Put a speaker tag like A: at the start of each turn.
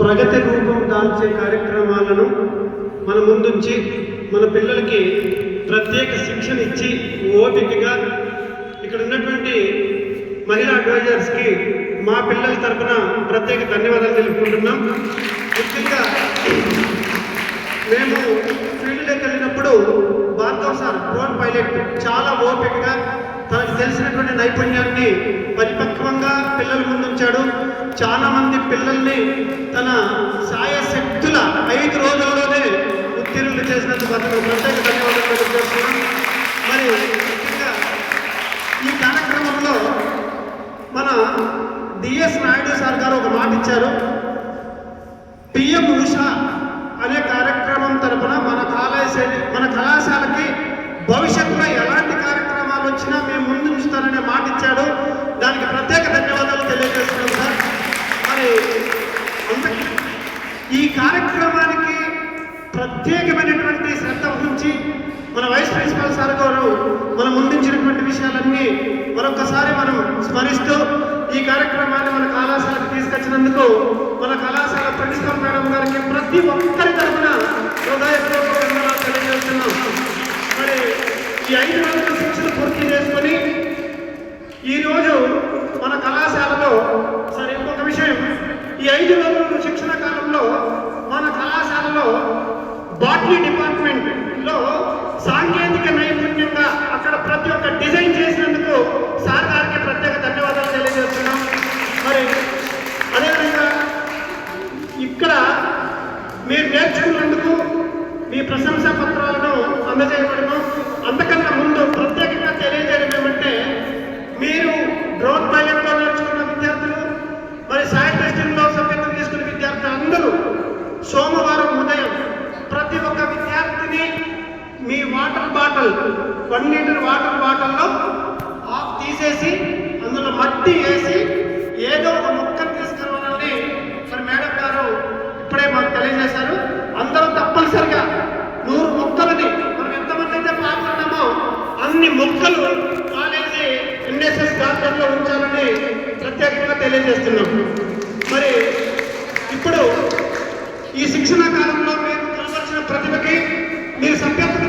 A: ప్రగతి రూపం దాల్చే కార్యక్రమాలను మన ముందుంచి మన పిల్లలకి ప్రత్యేక శిక్షణ ఇచ్చి ఓపికగా ఇక్కడ ఉన్నటువంటి మహిళా అడ్వైజర్స్కి మా పిల్లల తరఫున ప్రత్యేక ధన్యవాదాలు తెలుపుకుంటున్నాం. ముఖ్యంగా మేము ఫీల్డ్లోకి వెళ్ళినప్పుడు భార్గవ్ సార్ డ్రోన్ పైలట్ చాలా ఓపికగా తనకు తెలిసినటువంటి నైపుణ్యాన్ని పరిపక్వంగా పిల్లల ముందుంచాడు. చాలా మంది పిల్లల్ని తన సాయశక్తుల 5 రోజుల్లోనే ఉత్తీర్ణులు చేసినందుకు అతను ప్రత్యేక ధన్యవాదాలు తెలియజేస్తున్నాం. మరి ముఖ్యంగా ఈ కార్యక్రమంలో మన డిఎస్ నాయుడు సార్ గారు ఒక మాట ఇచ్చారు. పిఎం ఉషా అనే కార్యక్రమం తరపున మన కళాశాలకి భవిష్యత్తులో ఎలాంటి కార్యక్రమాలు వచ్చినా మేము ముందు ఉంచుతాననే మాట ఇచ్చాడు. దానికి ప్రత్యేక ధన్యవాదాలు తెలియజేస్తున్నాం సార్. మరి ఈ కార్యక్రమానికి ప్రత్యేకమైనటువంటి శ్రద్ధ వహించి మన వైస్ ప్రిన్సిపల్ సార్ గారు మనం ముందుంచినటువంటి విషయాలన్నీ మరొకసారి మనం స్మరిస్తూ ఈ కార్యక్రమాన్ని మన కళాశాలకు తీసుకొచ్చినందుకు మన కళాశాల ప్రిన్సిపల్ మేడం గారికి ప్రతి ఒక్కరి తరఫున హృదయపూర్వక ధన్యవాదాలు తెలియజేస్తున్నాం. మరి ఈ 5 రోజుల శిక్షణ పూర్తి చేసుకొని ఈరోజు మన కళాశాలలో సరే ఇంకొక విషయం, ఈ 5 రోజుల శిక్షణ కాలంలో మన కళాశాలలో బాటనీ డిపార్ట్మెంట్లో సాంకేతిక నైపుణ్యంగా అక్కడ ప్రతి ఒక్క డిజైన్ చేసినందుకు సార్ గారికి ప్రత్యేక ధన్యవాదాలు తెలియజేస్తున్నాం. మరి అదేవిధంగా ఇక్కడ మీరు నేర్చుకున్నందుకు మీ ప్రశంసా పత్రాలను అందజేయబడము. అంతకన్నా ముందు ప్రత్యేకంగా తెలియజేయడం ఏమంటే, మీరు డ్రోన్ పైలట్లో నేర్చుకున్న విద్యార్థులు, మరి సాయి టెస్టింగ్లో సభ్యత్వం తీసుకున్న విద్యార్థులు అందరూ సోమవారం ఉదయం ప్రతి ఒక్క విద్యార్థిని మీ వాటర్ బాటిల్ 1 లీటర్ వాటర్ బాటిల్లో ఆఫ్ తీసేసి అందులో మట్టి వేసి ఏదో ఒక మొక్కను తీసుకురావాలని మరి మేడం గారు ఇప్పుడే మాకు తెలియజేశారు. అందరూ తప్పనిసరిగా 100 మొక్కలని మనం ఎంతమంది అయితే పాల్గొన్నామో అన్ని మొక్కలు కాలేజీ ఎన్ఎస్ఎస్ గార్డెన్లో ఉంచాలని ప్రత్యేకంగా తెలియజేస్తున్నాం. మరి ఇప్పుడు ఈ శిక్షణ కాలంలో మీరు కనబరిచిన ప్రతిభకి మీరు సభ్యత్వం